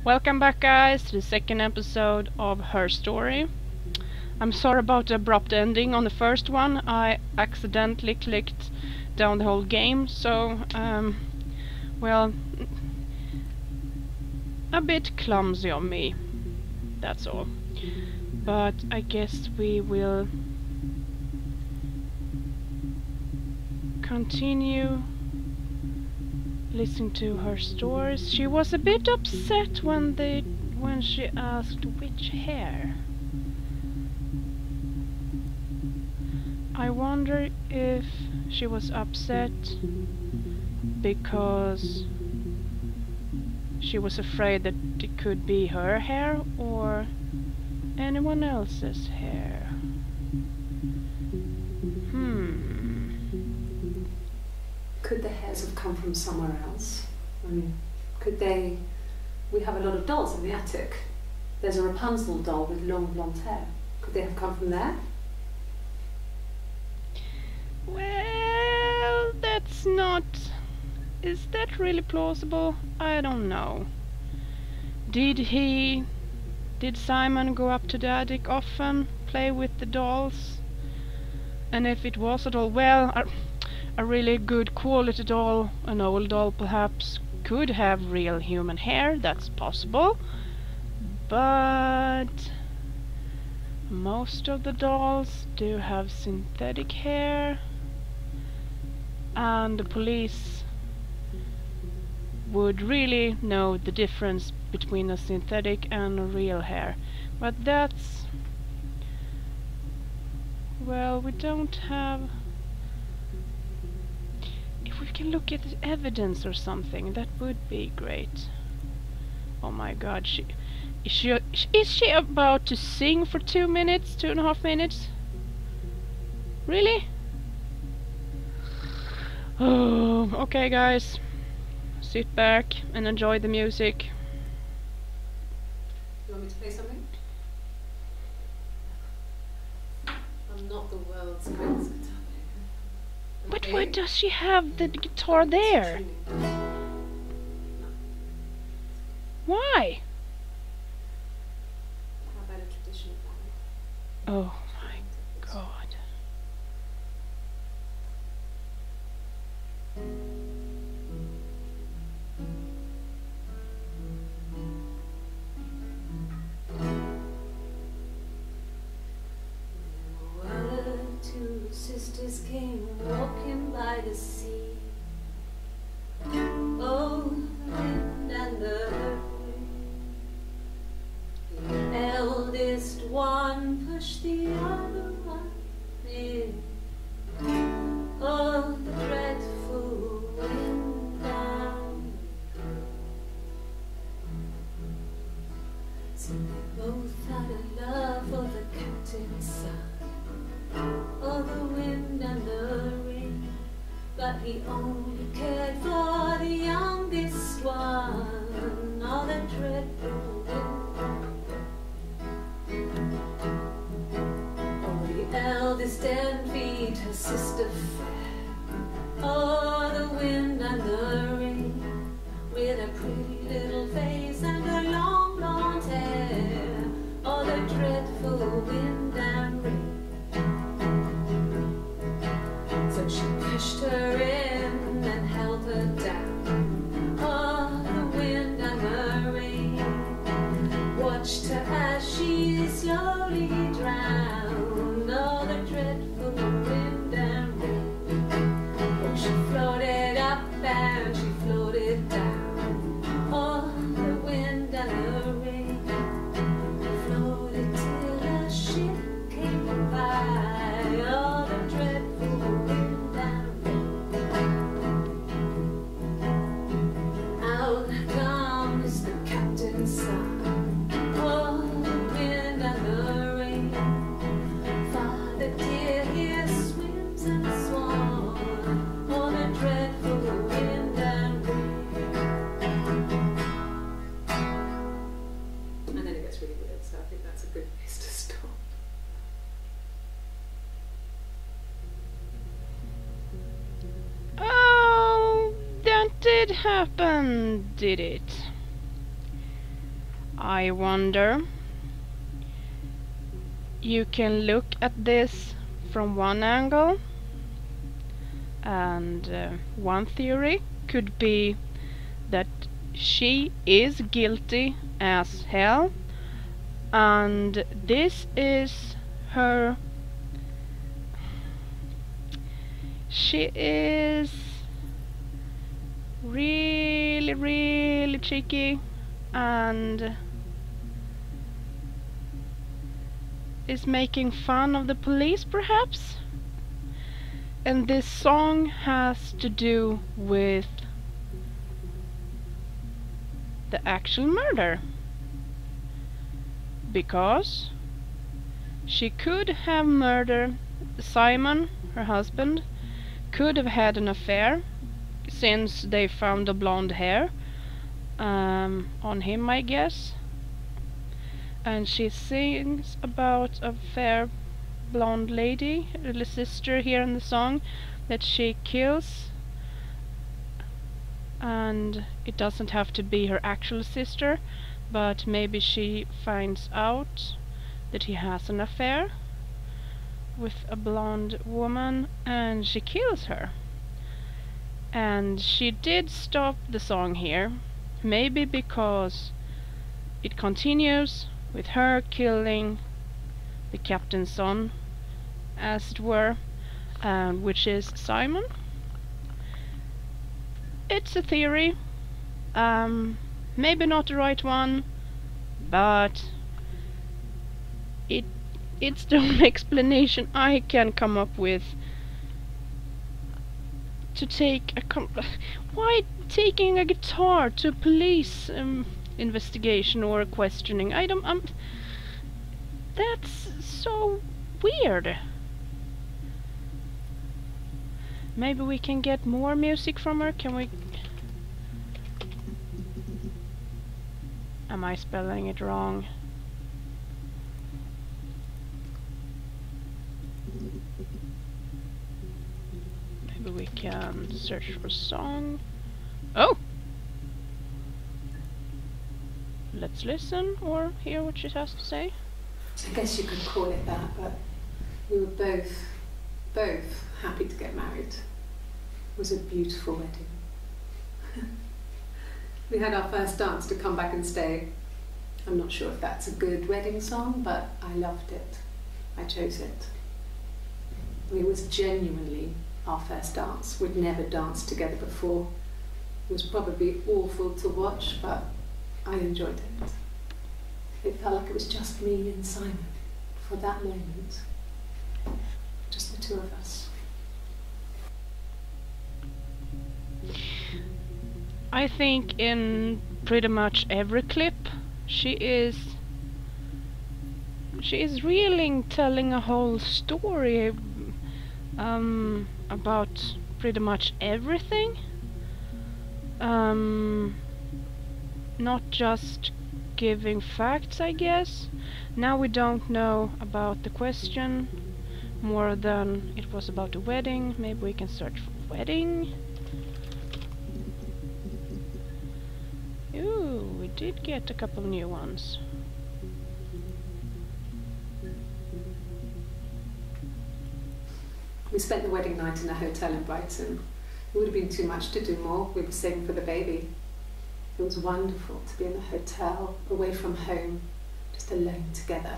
Welcome back, guys, to the second episode of Her Story. I'm sorry about the abrupt ending on the first one. I accidentally clicked down the whole game, so, well, a bit clumsy of me, that's all. But I guess we will continue listening to her stories. She was a bit upset when she asked which hair. I wonder if she was upset because she was afraid that it could be her hair or anyone else's hair. Could the hairs have come from somewhere else? I mean, could they... We have a lot of dolls in the attic. There's a Rapunzel doll with long blonde hair. Could they have come from there? Well, that's not... Is that really plausible? I don't know. Did Simon go up to the attic often, play with the dolls? And if it was a doll, well, a really good quality doll, an old doll perhaps, could have real human hair, that's possible. But most of the dolls do have synthetic hair, and the police would really know the difference between a synthetic and a real hair. But that's... well, we don't have... If we can look at the evidence or something, that would be great. Oh my god, is she about to sing for 2 minutes, 2.5 minutes? Really? Oh, okay guys. Sit back and enjoy the music. You want me to play something? I'm not the world's greatest guitar player. But why does she have the guitar there? Why? How about a traditional ballad? Oh my god. Two sisters came walking by the sea. Oh, the wind and the rain. The eldest one pushed the other one in. Oh, the dreadful wind down. So they both had a love for the captain's son. Oh, the wind and the rain, but he only cared for the youngest one. Oh, the dreadful wind. Oh, the eldest envied her sister fair. Oh, the wind and the rain, with a pretty little face and her long blonde hair. Oh, the dreadful wind and rain. So she pushed her in and held her down. Oh, the wind and the rain watched her as she slowly drowned. Oh, the dreadful wind and rain. Oh, she floated up and she floated down. Oh, the wind and the rain floated till a ship came by. Oh, the dreadful wind and rain. Out comes the captain's son. Oh, the wind and the rain. Father dear, here swims and swan. Oh, the dreadful wind and rain. And then it gets really weird, so I think that's a good place to stop. Oh, that did happen, did it? I wonder. You can look at this from one angle, and one theory could be that she is guilty as hell, and this is her. She is really cheeky and is making fun of the police, perhaps? And this song has to do with the actual murder. Because she could have murdered Simon, her husband, could have had an affair, since they found the blonde hair on him, I guess. And she sings about a fair blonde lady, a little sister here in the song, that she kills. And it doesn't have to be her actual sister, but maybe she finds out that he has an affair with a blonde woman and she kills her. And she did stop the song here, maybe because it continues with her killing the captain's son, as it were, which is Simon. It's a theory, maybe not the right one, but it's the only explanation I can come up with to take why taking a guitar to police investigation or questioning? I don't. That's so weird. Maybe we can get more music from her. Can we? Am I spelling it wrong? Maybe we can search for a song. Oh! Let's listen or hear what she has to say. I guess you could call it that, but we were both happy to get married. It was a beautiful wedding. We had our first dance to Come Back and Stay. I'm not sure if that's a good wedding song, but I loved it. I chose it. It was genuinely our first dance. We'd never danced together before. It was probably awful to watch, but I enjoyed it. It felt like it was just me and Simon for that moment. Just the two of us. I think in pretty much every clip she is really telling a whole story about pretty much everything. Not just giving facts, I guess. Now we don't know about the question more than it was about the wedding. Maybe we can search for wedding. Ooh, we did get a couple new ones. We spent the wedding night in a hotel in Brighton. It would have been too much to do more. We were saving for the baby. It was wonderful to be in a hotel, away from home, just alone together.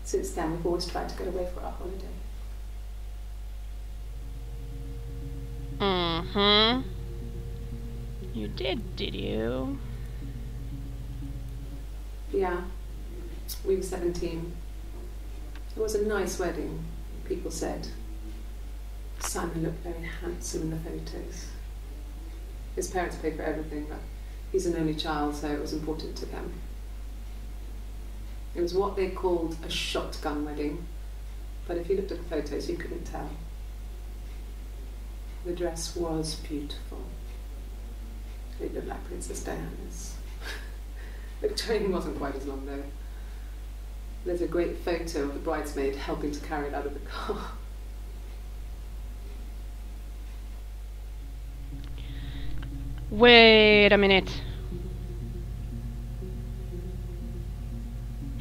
Since then, we've always tried to get away for our holiday. Mm-hmm. You did you? Yeah, we were 17. It was a nice wedding, people said. Simon looked very handsome in the photos. His parents paid for everything, but he's an only child, so it was important to them. It was what they called a shotgun wedding, but if you looked at the photos, you couldn't tell. The dress was beautiful. It looked like Princess Diana's. The train wasn't quite as long, though. There's a great photo of the bridesmaid helping to carry it out of the car. Wait a minute.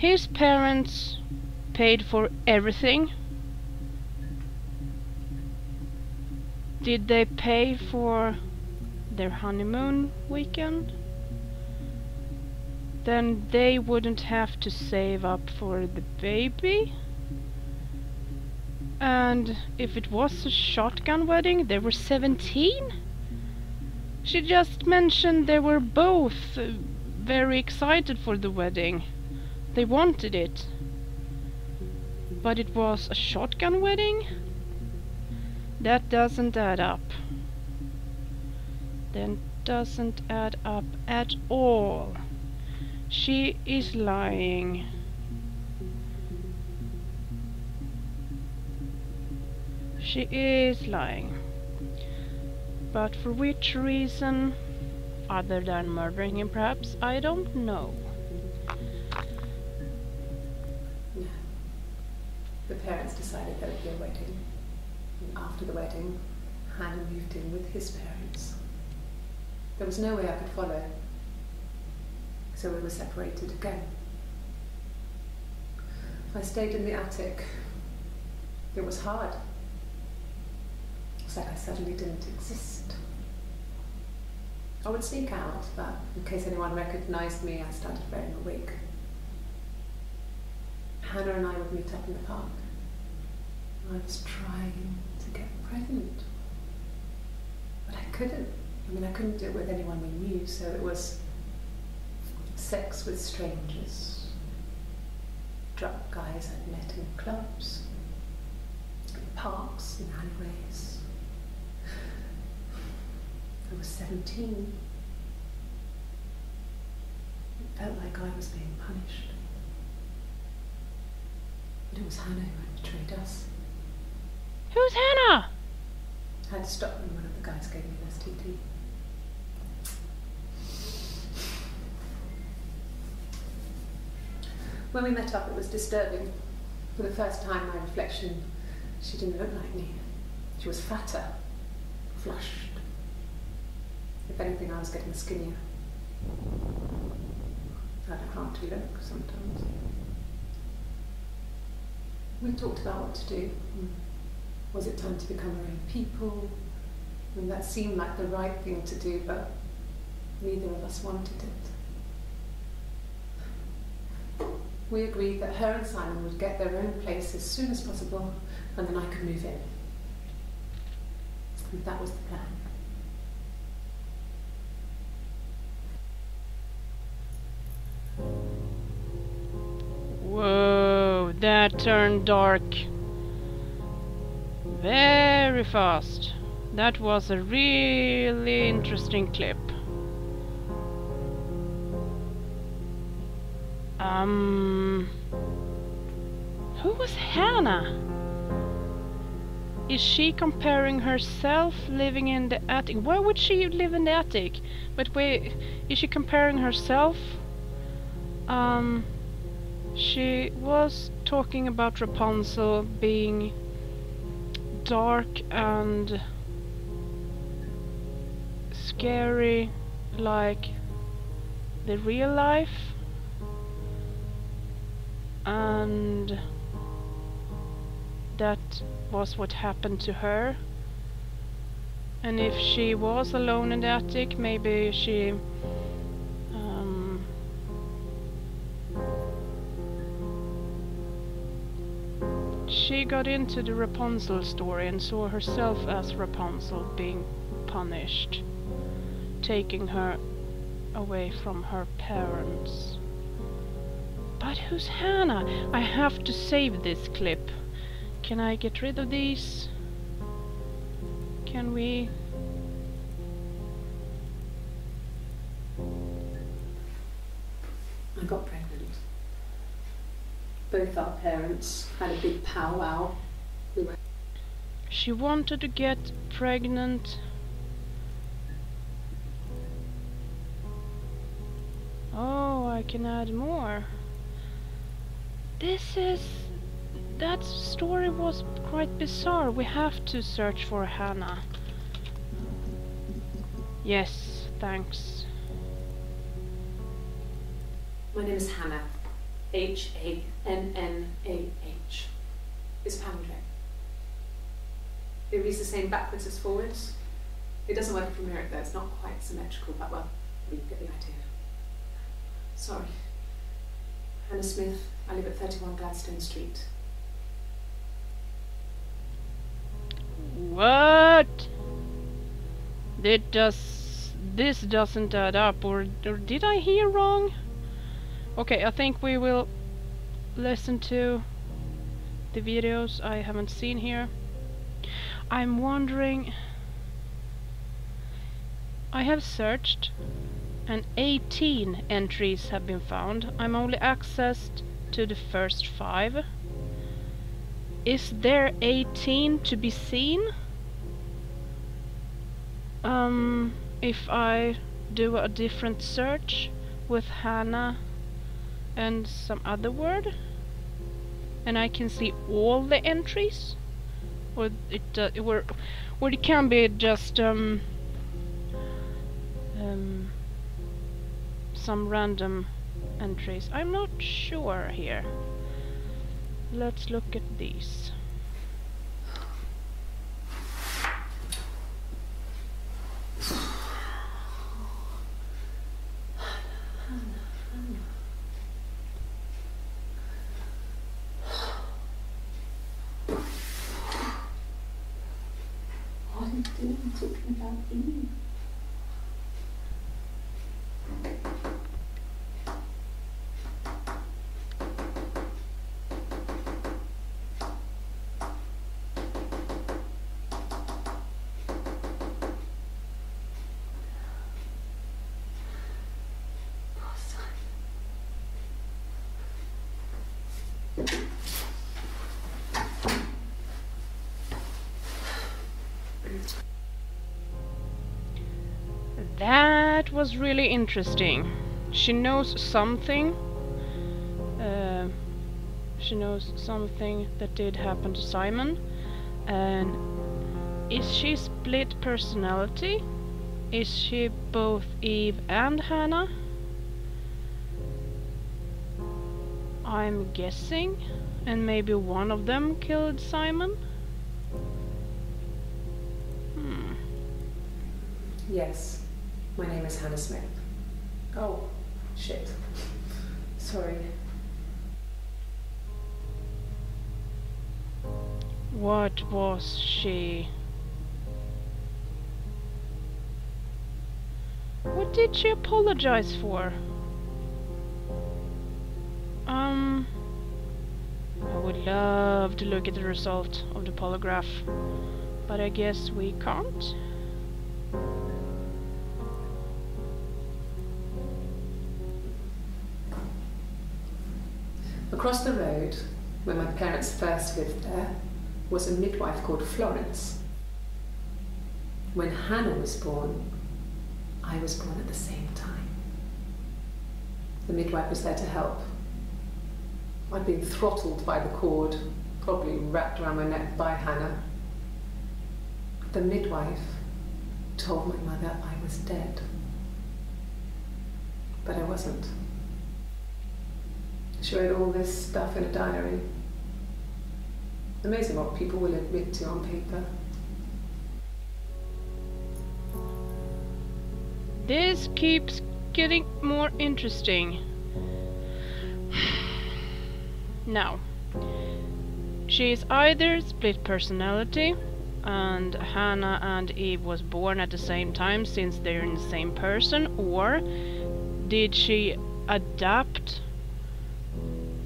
His parents paid for everything. Did they pay for their honeymoon weekend? Then they wouldn't have to save up for the baby. And if it was a shotgun wedding, they were 17? She just mentioned they were both very excited for the wedding. They wanted it. But it was a shotgun wedding? That doesn't add up. That doesn't add up at all. She is lying. She is lying. But for which reason, other than murdering him perhaps, I don't know. No. The parents decided there would be a wedding. And after the wedding, Hannah moved in with his parents. There was no way I could follow. So we were separated again. I stayed in the attic. It was hard. It's like I suddenly didn't exist. I would sneak out, but in case anyone recognized me, I started wearing a wig. Hannah and I would meet up in the park. I was trying to get pregnant, but I couldn't. I mean, I couldn't do it with anyone we knew, so it was sex with strangers, drunk guys I'd met in clubs, in parks, in alleyways. I was 17. It felt like I was being punished. But it was Hannah who had betrayed us. Who's Hannah? I had to stop when one of the guys gave me an STD. When we met up, it was disturbing. For the first time, my reflection, she didn't look like me. She was fatter, flushed. If anything, I was getting skinnier. I found it hard to look sometimes. We talked about what to do. Was it time to become our own people? And that seemed like the right thing to do, but neither of us wanted it. We agreed that her and Simon would get their own place as soon as possible, and then I could move in. And that was the plan. Whoa, that turned dark very fast. That was a really interesting clip. Who was Hannah? Is she comparing herself living in the attic? Why would she live in the attic? But wait, is she comparing herself? She was talking about Rapunzel being dark and scary like the real life, and that was what happened to her. And if she was alone in the attic, maybe she got into the Rapunzel story and saw herself as Rapunzel being punished, taking her away from her parents. But who's Hannah? I have to save this clip. Can I get rid of these? Can we? I got pregnant. Both our parents had a big powwow. She wanted to get pregnant. Oh, I can add more. That story was quite bizarre. We have to search for Hannah. Yes, thanks. My name is Hannah. H-A-N-N-A-H. It's a palindrome. It reads the same backwards as forwards. It doesn't work from here though, it's not quite symmetrical, but well, we get the idea. Sorry. Hannah Smith, I live at 31 Gladstone Street. What? This doesn't add up, or did I hear wrong? Okay, I think we will listen to the videos I haven't seen here. I'm wondering... I have searched and 18 entries have been found. I'm only accessed to the first 5. Is there 18 to be seen? If I do a different search with Hannah and some other word, and I can see all the entries, or it can be just some random entries. I'm not sure here. Let's look at these. What are you doing talking about Eve? That was really interesting. She knows something. She knows something that did happen to Simon. And is she split personality? Is she both Eve and Hannah? I'm guessing. And maybe one of them killed Simon? Yes, my name is Hannah Smith. Oh, shit. Sorry. What was she? What did she apologize for? I would love to look at the result of the polygraph, but I guess we can't. Across the road, where my parents first lived there, was a midwife called Florence. When Hannah was born, I was born at the same time. The midwife was there to help. I'd been throttled by the cord, probably wrapped around my neck by Hannah. The midwife told my mother I was dead, but I wasn't. She wrote all this stuff in a diary. Amazing what people will admit to on paper. This keeps getting more interesting. Now, she is either split personality, and Hannah and Eve was born at the same time since they're in the same person, or did she adapt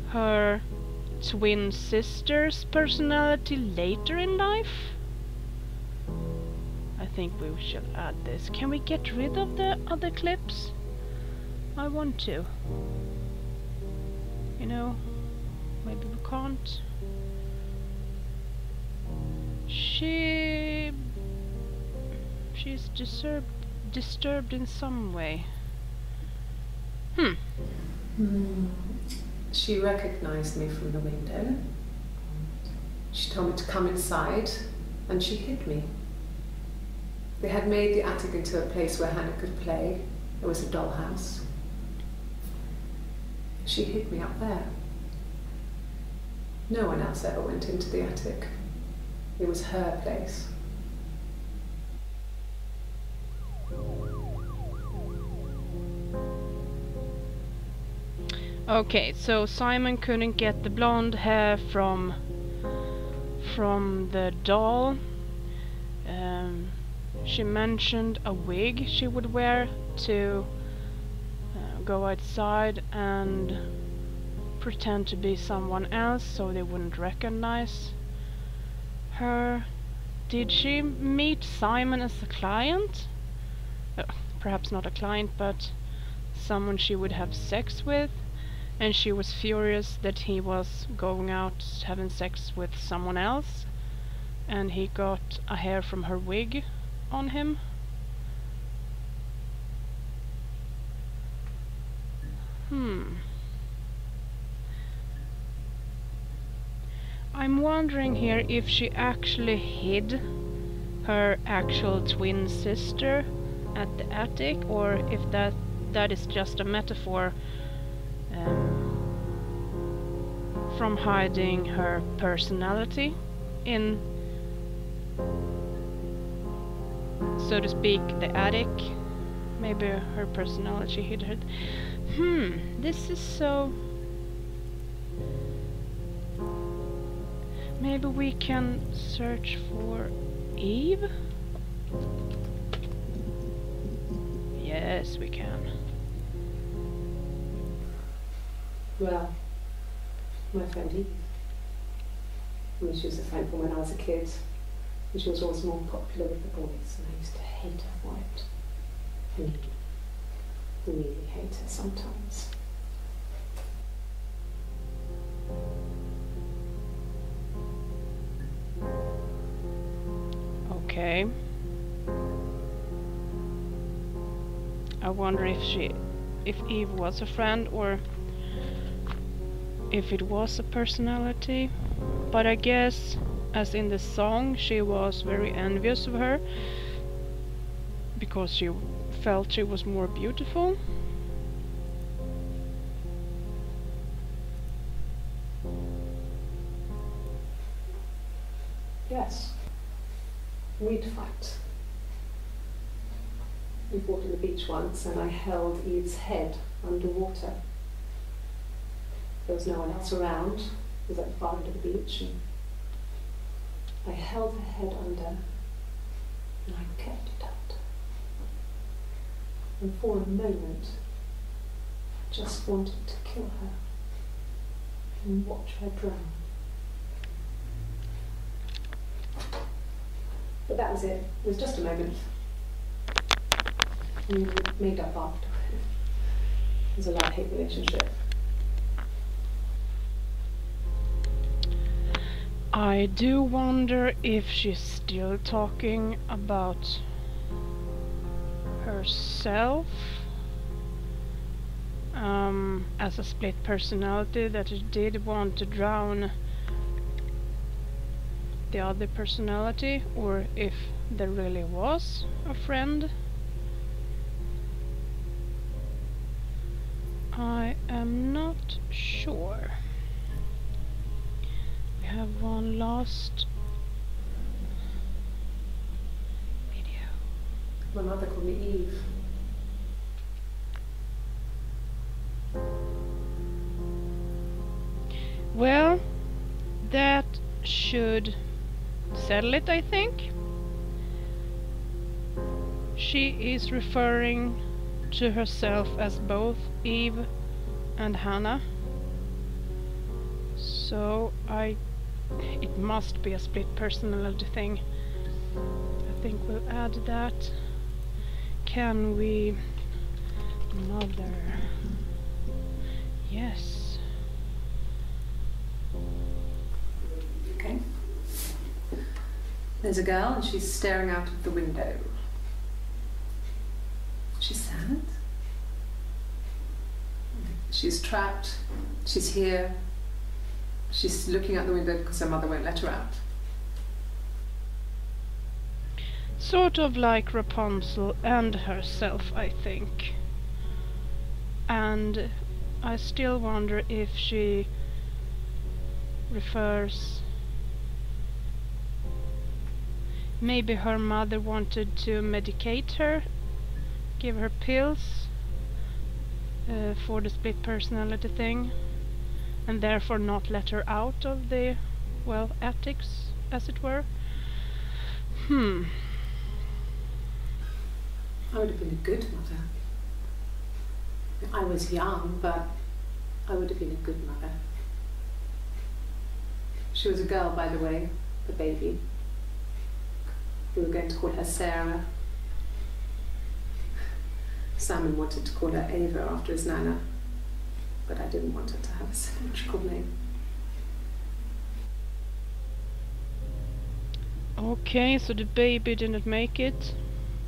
her twin sister's personality later in life? I think we should add this. Can we get rid of the other clips? I want to. You know, maybe we can't. She's disturbed in some way. She recognized me from the window. She told me to come inside, and she hid me. They had made the attic into a place where Hannah could play. It was a dollhouse. She hid me up there. No one else ever went into the attic. It was her place. Okay, so Simon couldn't get the blonde hair from the doll. She mentioned a wig she would wear to go outside and pretend to be someone else so they wouldn't recognize her. Did she meet Simon as a client? Perhaps not a client, but someone she would have sex with, and she was furious that he was going out having sex with someone else, and he got a hair from her wig on him. I'm wondering here if she actually hid her actual twin sister at the attic, or if that is just a metaphor from hiding her personality in, so to speak, the attic. Maybe her personality hid her. This is so... Maybe we can search for Eve? Yes, we can. Well, my friend Eve. She was a friend from when I was a kid. And she was always more popular with the boys, and I used to hate her for it. Really hate her sometimes. Okay. I wonder if Eve was a friend or if it was a personality. But I guess, as in the song, she was very envious of her because she felt she was more beautiful. Yes. We'd fight. We fought on the beach once, and I held Eve's head underwater. There was no one else around. It was at the far end of the beach, and I held her head under, and I kept it out. And for a moment, I just wanted to kill her and watch her drown. But that was it. It was just a moment. We made up after. It was a love-hate relationship. I do wonder if she's still talking about herself as a split personality, that she did want to drown the other personality, or if there really was a friend. I am not sure. We have one last video. My mother called me Eve. Well, that should settle it, I think. She is referring to herself as both Eve and Hannah. So it must be a split personality thing. I think we'll add that. Can we... Mother... Yes. Okay. There's a girl and she's staring out of the window. She's sad. She's trapped. She's here. She's looking out the window because her mother won't let her out. Sort of like Rapunzel and herself, I think. And I still wonder if she refers. Maybe her mother wanted to medicate her, give her pills for the split personality thing, and therefore not let her out of the, well, attics, as it were. I would have been a good mother. I was young, but I would have been a good mother. She was a girl, by the way, the baby. We were going to call her Sarah. Simon wanted to call her Ava after his nana, but I didn't want her to have a symmetrical name. Okay, so the baby didn't make it,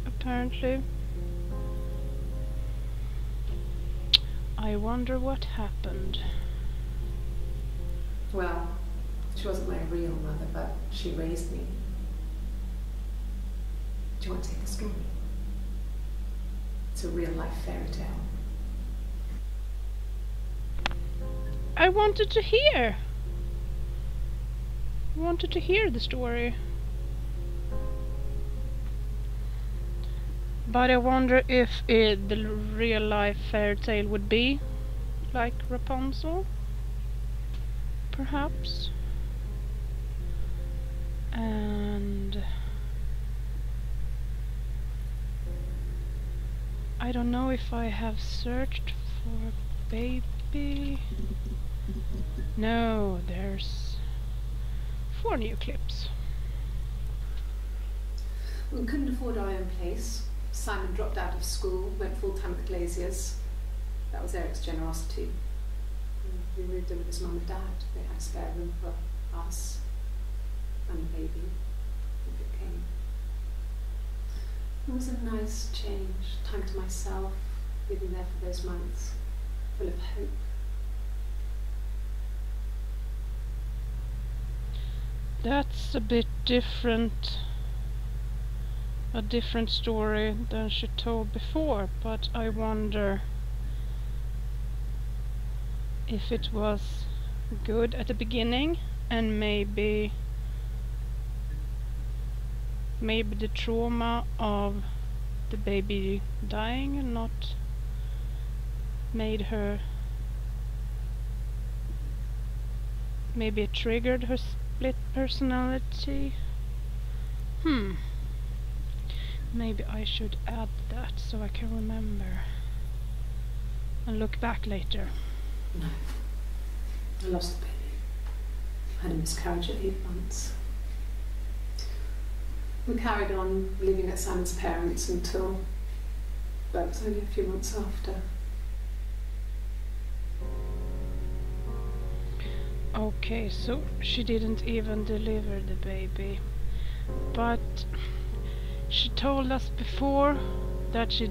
apparently. I wonder what happened. Well, she wasn't my real mother, but she raised me. Do you want to take a story? It's a real-life fairy tale. I wanted to hear the story. But I wonder if the real-life fairy tale would be like Rapunzel, perhaps. And I don't know if I have searched for baby. No, there's 4 new clips. We couldn't afford our own place. Simon dropped out of school, went full-time at the Glaziers. That was Eric's generosity. We moved in with his mum and dad. They had a spare room for us and the baby if it came. It was a nice change, time to myself, living there for those months, full of hope. That's a bit different. A different story than she told before, but I wonder if it was good at the beginning and maybe the trauma of the baby dying and not made her, maybe it triggered her split personality. Maybe I should add that so I can remember and look back later. No, I lost the baby. I had a miscarriage at 8 months. We carried on living at Simon's parents until, well, it was only a few months after. Okay, so she didn't even deliver the baby, but she told us before that she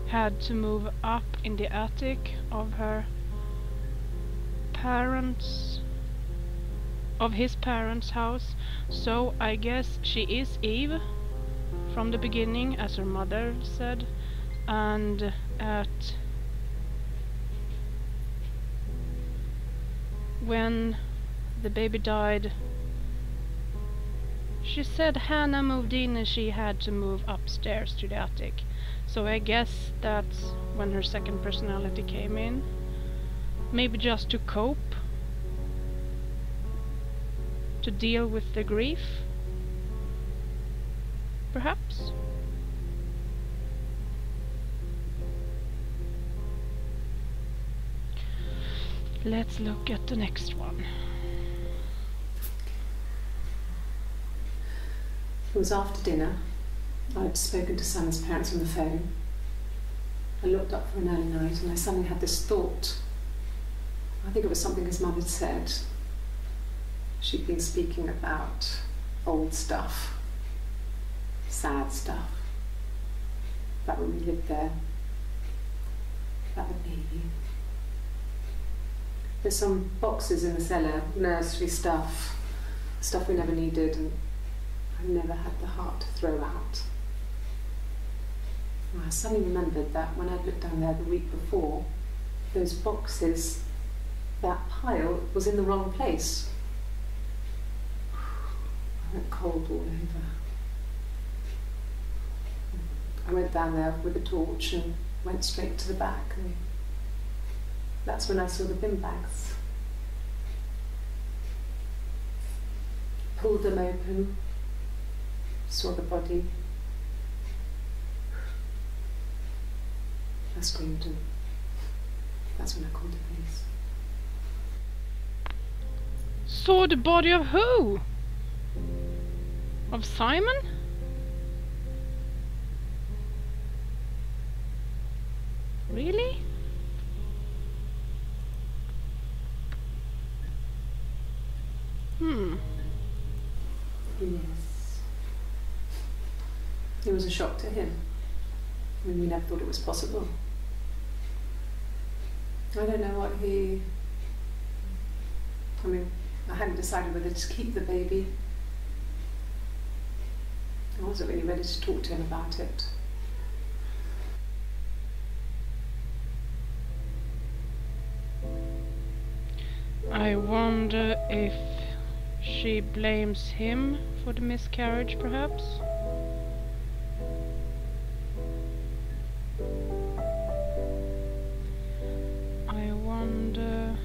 had to move up in the attic of his parents' house, so I guess she is Eve from the beginning, as her mother said, and when the baby died, she said Hannah moved in and she had to move upstairs to the attic. So I guess that's when her second personality came in. Maybe just to cope, to deal with the grief, perhaps. Let's look at the next one. It was after dinner. I had spoken to Simon's parents on the phone. I looked up for an early night and I suddenly had this thought. I think it was something his mum had said. She'd been speaking about old stuff, sad stuff, about when we lived there, about the baby. There's some boxes in the cellar, nursery stuff we never needed, and I never had the heart to throw out. And I suddenly remembered that when I'd looked down there the week before, those boxes, that pile was in the wrong place. I went cold all over. I went down there with a torch and went straight to the back. And that's when I saw the bin bags. Pulled them open, saw the body. I screamed, and that's when I called the police. Saw the body of who? Of Simon? Really? Yes. It was a shock to him. I mean, we never thought it was possible. I don't know what he... I mean, I hadn't decided whether to keep the baby. I wasn't really ready to talk to him about it. I wonder if she blames him for the miscarriage, perhaps? I wonder...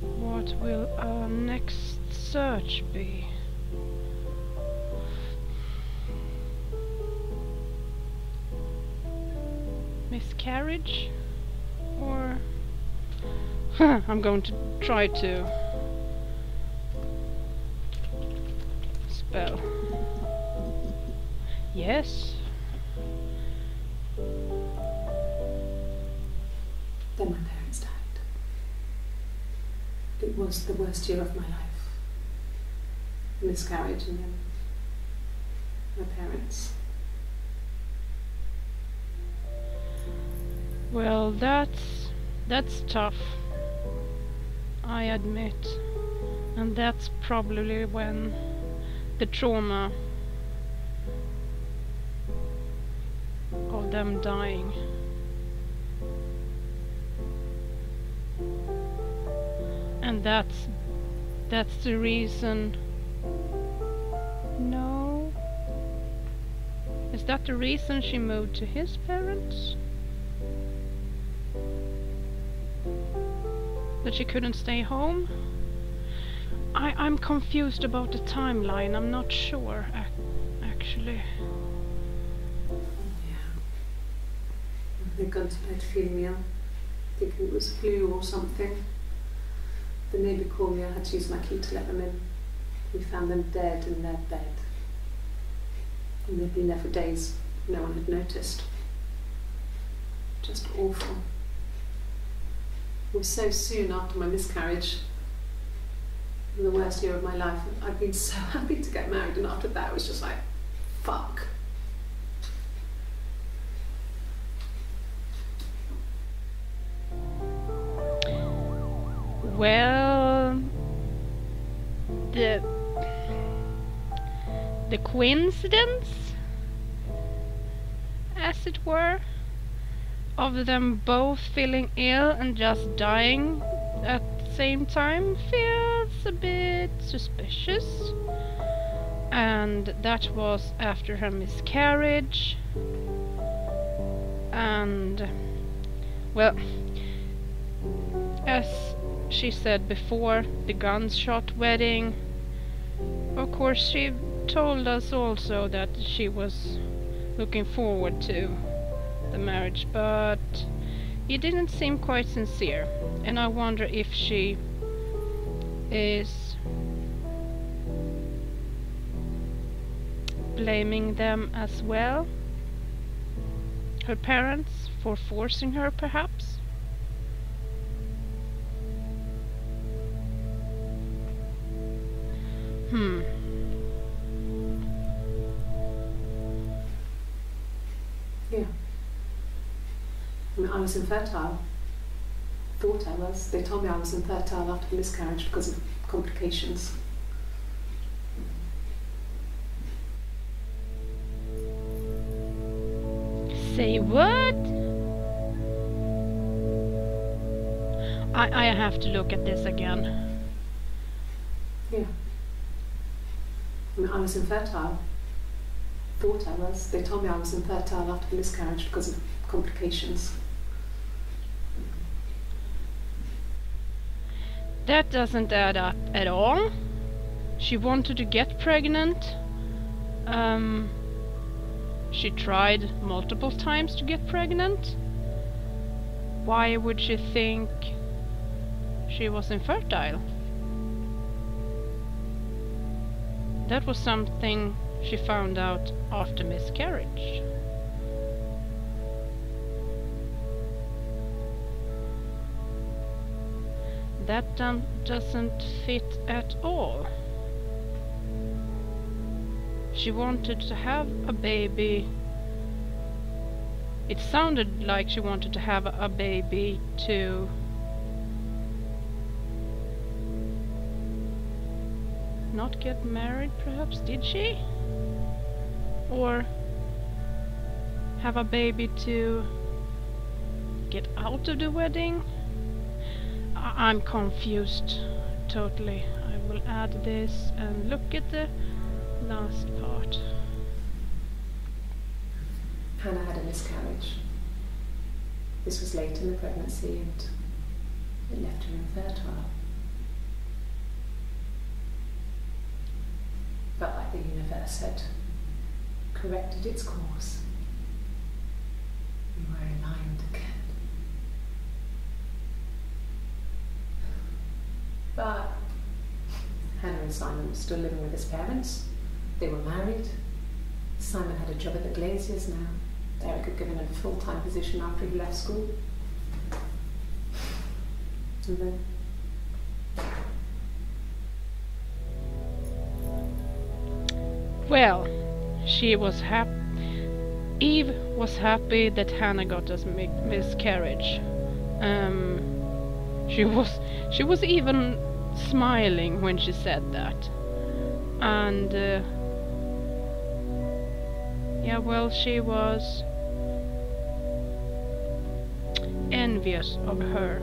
What will our next search be? Miscarriage? Or... I'm going to try to spell. Yes. Then my parents died. It was the worst year of my life. Miscarriage and then my parents. Well, that's tough, I admit. And that's probably when the trauma of them dying. And that's the reason. No. Is that the reason she moved to his parents? That she couldn't stay home? I'm confused about the timeline. I'm not sure, actually. Yeah. They'd gone to bed feeling ill, thinking it was flu or something. The neighbour called me. I had to use my key to let them in. We found them dead in their bed. And they'd been there for days. No one had noticed. Just awful. It was so soon after my miscarriage. The worst year of my life. I'd been so happy to get married, and after that it was just like, fuck. Well, the coincidence, as it were, of them both feeling ill and just dying at the same time feels a bit suspicious. And that was after her miscarriage. And, well, as she said before, the gunshot wedding. Of course, she told us also that she was looking forward to the marriage, but it didn't seem quite sincere. And I wonder if she is blaming them as well, her parents, for forcing her, perhaps. Yeah. I mean, I was infertile. Thought I was. They told me I was infertile after the miscarriage because of complications. Say what? I have to look at this again. Yeah. I mean, I was infertile. Thought I was. They told me I was infertile after the miscarriage because of complications. That doesn't add up at all. She wanted to get pregnant. She tried multiple times to get pregnant. Why would she think she was infertile? That was something she found out after miscarriage. That doesn't fit at all. She wanted to have a baby. It sounded like she wanted to have a baby to not get married, perhaps. Did she? Or have a baby to get out of the wedding? I'm confused totally. I will add this and look at the last part. Hannah had a miscarriage. This was late in the pregnancy and it left her infertile. Felt like the universe had corrected its course. We were aligned again. But Hannah and Simon were still living with his parents. They were married. Simon had a job at the Glaziers now. Derek had given him a full-time position after he left school. And then well, she was happy. Eve was happy that Hannah got a miscarriage. She was even smiling when she said that. And yeah, well, she was envious of her.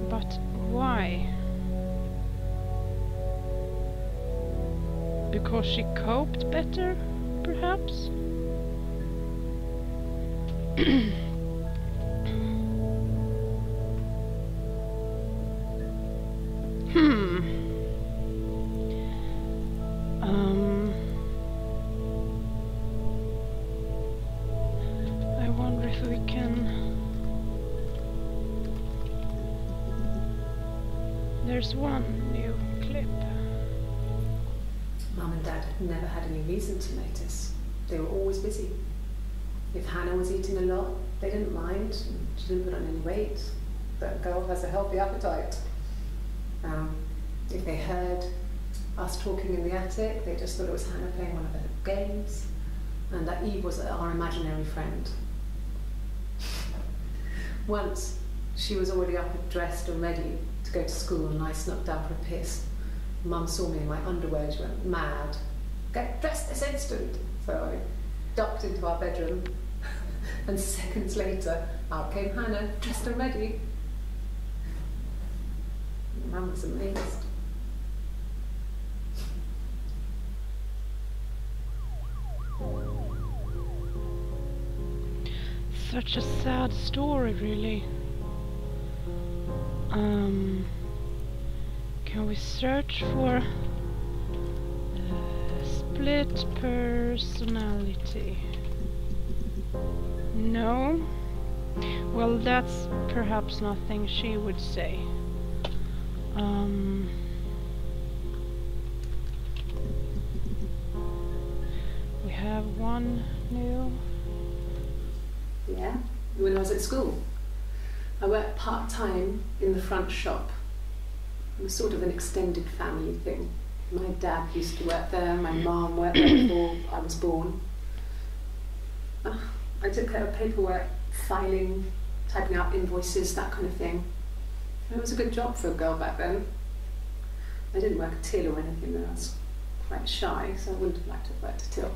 But why? Because she coped better, perhaps? I wonder if we can... There's one new clip. Mum and Dad had never had any reason to notice. They were always busy. If Hannah was eating a lot, they didn't mind. She didn't put on any weight. That girl has a healthy appetite. If they heard us talking in the attic, they just thought it was Hannah playing one of her games, and that Eve was our imaginary friend. Once, she was already up and dressed and ready to go to school, and I snuck down for a piss. Mum saw me in my underwear, she went mad. Get dressed this instant! So I ducked into our bedroom, and seconds later, out came Hannah, dressed and ready. Mum was amazed. Such a sad story, really. Can we search for split personality? No. Well, that's perhaps nothing she would say. We have one new. Yeah, when I was at school. I worked part-time in the front shop. It was sort of an extended family thing. My dad used to work there, my mum worked there before I was born. I took care of paperwork, filing, typing out invoices, that kind of thing. It was a good job for a girl back then. I didn't work a till or anything, though. I was quite shy, so I wouldn't have liked to have worked a till.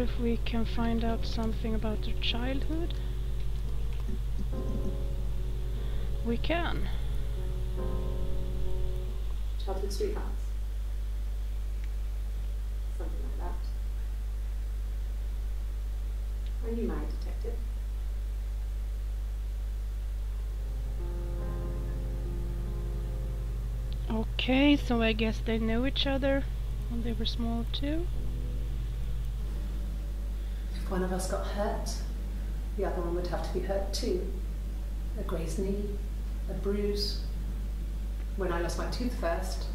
if we can find out something about their childhood. We can. Childhood sweethearts. Something like that. Are you married, detective? Okay, so I guess they know each other when they were small too. If one of us got hurt, the other one would have to be hurt too. A grazed knee, a bruise. When I lost my tooth first,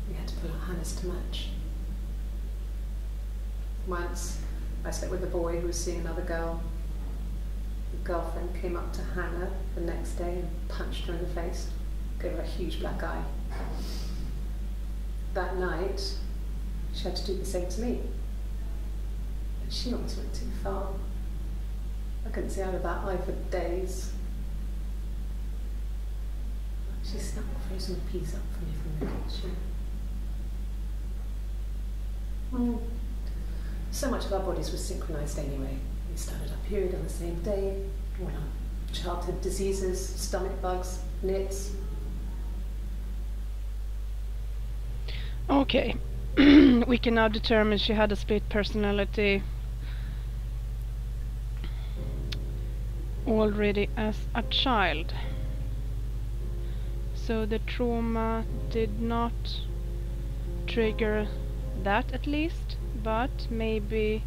we had to pull out Hannah's to match. Once, I slept with a boy who was seeing another girl. The girlfriend came up to Hannah the next day and punched her in the face, gave her a huge black eye. That night, she had to do the same to me. But she almost went too far. I couldn't see out of that eye for days. She snuck frozen peas up for me from the kitchen. So much of our bodies was synchronized anyway. We started our period on the same day, all our childhood diseases, stomach bugs, nits. Okay, we can now determine she had a split personality already as a child. So the trauma did not trigger that, at least, but maybe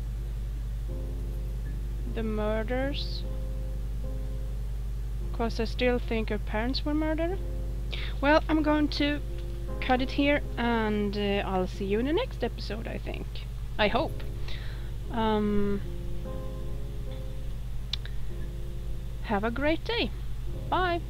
the murders, because I still think her parents were murdered. Well, I'm going to cut it here, and I'll see you in the next episode, I think. I hope. Have a great day. Bye.